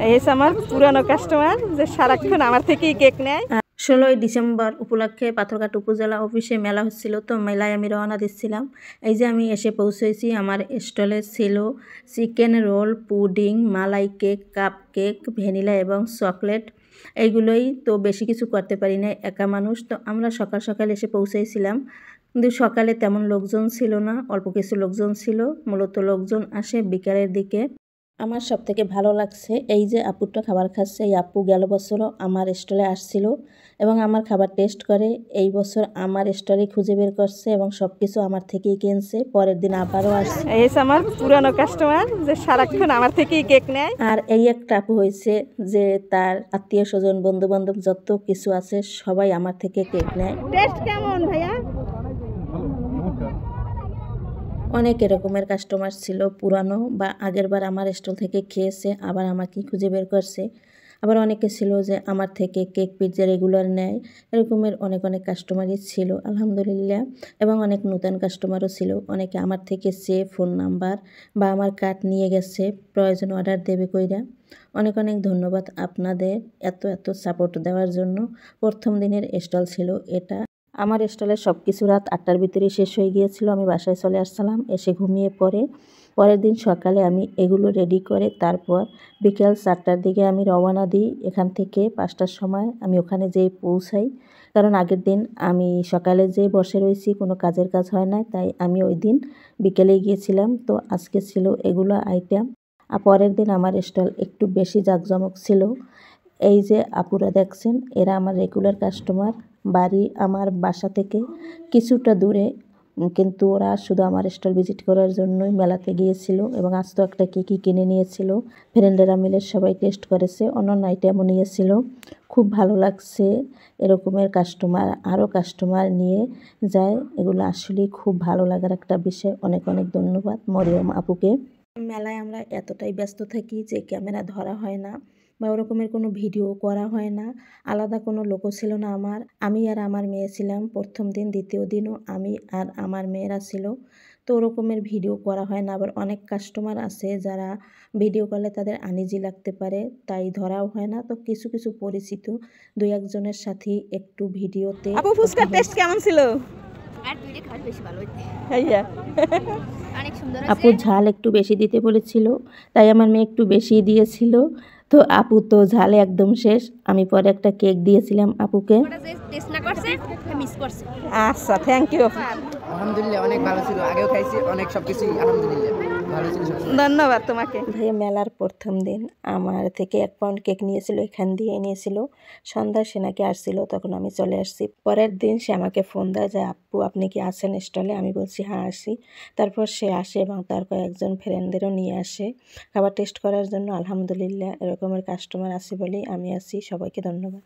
এই আমার পুরানো কাস্টমার যে সারাক্ষণ আমার থেকেই কেক নেয়। 16ই ডিসেম্বর উপলক্ষে পাথরঘাট উপজেলা অফিসে মেলা হচ্ছিল, তো মেলায় আমি রওনা দিচ্ছিলাম। এই যে আমি এসে পৌঁছেছি, আমার স্টলে ছিল চিকেন রোল, পুডিং, মালাই কেক, কাপ কেক, ভ্যানিলা এবং চকলেট। এইগুলোই, তো বেশি কিছু করতে পারি না, একা মানুষ। তো আমরা সকাল সকাল এসে পৌঁছেছিলাম, কিন্তু সকালে তেমন লোকজন ছিল না, অল্প কিছু লোকজন ছিল। মূলত লোকজন আসে বিকালের দিকে। আমার সব থেকে ভালো লাগছে এই যে আপুটা খাবার খাচ্ছে। এই আপু গেল বছরও আমার স্টলে আসছিল এবং আমার খাবার টেস্ট করে এই বছর আমার স্টলে খুঁজে বের করছে এবং সব কিছু আমার থেকেই কিনছে। পরের দিন আবারও আসছে। এই আমার পুরানো কাস্টমার যে সারাক্ষণ আমার থেকেই কেক নেয়। আর এই একটা আপু হয়েছে যে তার আত্মীয় স্বজন, বন্ধু বান্ধব যত কিছু আছে সবাই আমার থেকে কেক নেয়। টেস্ট কেমন ভাইয়া? অনেক এরকমের কাস্টমার ছিল, পুরানো বা আগেরবার আমার স্টল থেকে খেয়েছে আবার আমাকে খুঁজে বের করছে। আবার অনেকে ছিল যে আমার থেকে কেক পিৎজা রেগুলার নেয়। এরকমের অনেক অনেক কাস্টমারই ছিল আলহামদুলিল্লাহ। এবং অনেক নতুন কাস্টমারও ছিল। অনেকে আমার থেকে চেয়ে ফোন নাম্বার বা আমার কার্ড নিয়ে গেছে, প্রয়োজন অর্ডার দেবে কইরা। অনেক অনেক ধন্যবাদ আপনাদের এত এত সাপোর্ট দেওয়ার জন্য। প্রথম দিনের স্টল ছিল এটা। আমার স্টলের সব কিছু রাত 8টার ভিতরেই শেষ হয়ে গিয়েছিল। আমি বাসায় চলে আসছিলাম, এসে ঘুমিয়ে পড়ে পরের দিন সকালে আমি এগুলো রেডি করে তারপর বিকেল 4টার দিকে আমি রওনা দিই এখান থেকে। 5টার সময় আমি ওখানে যেয়ে পৌঁছাই, কারণ আগের দিন আমি সকালে যেয়ে বসে রয়েছি, কোনো কাজের কাজ হয় না, তাই আমি ওই দিন বিকেলে গিয়েছিলাম। তো আজকে ছিল এগুলো আইটেম। আর পরের দিন আমার স্টল একটু বেশি জাঁকজমক ছিল। এই যে আপুরা দেখছেন, এরা আমার রেগুলার কাস্টমার। বাড়ি আমার বাসা থেকে কিছুটা দূরে, কিন্তু ওরা শুধু আমার স্টল ভিজিট করার জন্যই মেলাতে গিয়েছিল এবং আজ তো একটা কেকই কিনে নিয়েছিল। ফ্রেন্ডেরা মিলে সবাই টেস্ট করেছে, অন্যান্য আইটেমও নিয়েছিল। খুব ভালো লাগছে এরকমের কাস্টমার আরও কাস্টমার নিয়ে যায়, এগুলো আসলেই খুব ভালো লাগার একটা বিষয়। অনেক অনেক ধন্যবাদ মরিয়ম আপুকে। মেলায় আমরা এতটাই ব্যস্ত থাকি যে ক্যামেরা ধরা হয় না বা ওরকমের কোনো ভিডিও করা হয় না। আলাদা কোনো লোকও ছিল না আমার, আমি আর আমার মেয়ে ছিলাম প্রথম দিন। দ্বিতীয় দিনও আমি আর আমার মেয়েরা ছিল, তো ওরকমের ভিডিও করা হয় না। আবার অনেক কাস্টমার আছে যারা ভিডিও করলে তাদের আনইজি লাগতে পারে, তাই ধরাও হয় না। তো কিছু কিছু পরিচিত 2-1 জনের সাথে একটু ভিডিওতে। আপু ফুচকার টেস্ট কেমন ছিল? আর দুইটা খাবার বেশি ভালো হইতে ভাইয়া অনেক সুন্দর আপু ঝাল একটু বেশি দিতে বলেছিল, তাই আমার মেয়ে একটু বেশি দিয়েছিল। তো আপু তো ঝালে একদম শেষ। আমি পরে একটা কেক দিয়েছিলাম আপুকে। ওটা যে টেস্ট না করছে মিস করছে। আচ্ছা, থ্যাংক ইউ। আলহামদুলিল্লাহ অনেক ভালো ছিল, আগেও খাইছি, অনেক সবকিছুই আলহামদুলিল্লাহ ভালো ছিল। ধন্যবাদ তোমাকে। ভাইয়া মেলার প্রথম দিন আমার থেকে 1 পাউন্ড কেক নিয়েছিল, এখান দিয়ে নিয়েছিল। সন্ধ্যায় সে নাকি আসছিল, তখন আমি চলে আসছি। পরের দিন সে আমাকে ফোন দেয় যে আপু আপনি কি আছেন স্টলে? আমি বলছি হ্যাঁ আসি। তারপর সে আসে এবং তার কয়েকজন ফ্রেন্ডদেরও নিয়ে আসে খাবার টেস্ট করার জন্য। আলহামদুলিল্লাহ এরকমের কাস্টমার আছে বলেই আমি আছি। সবাইকে ধন্যবাদ।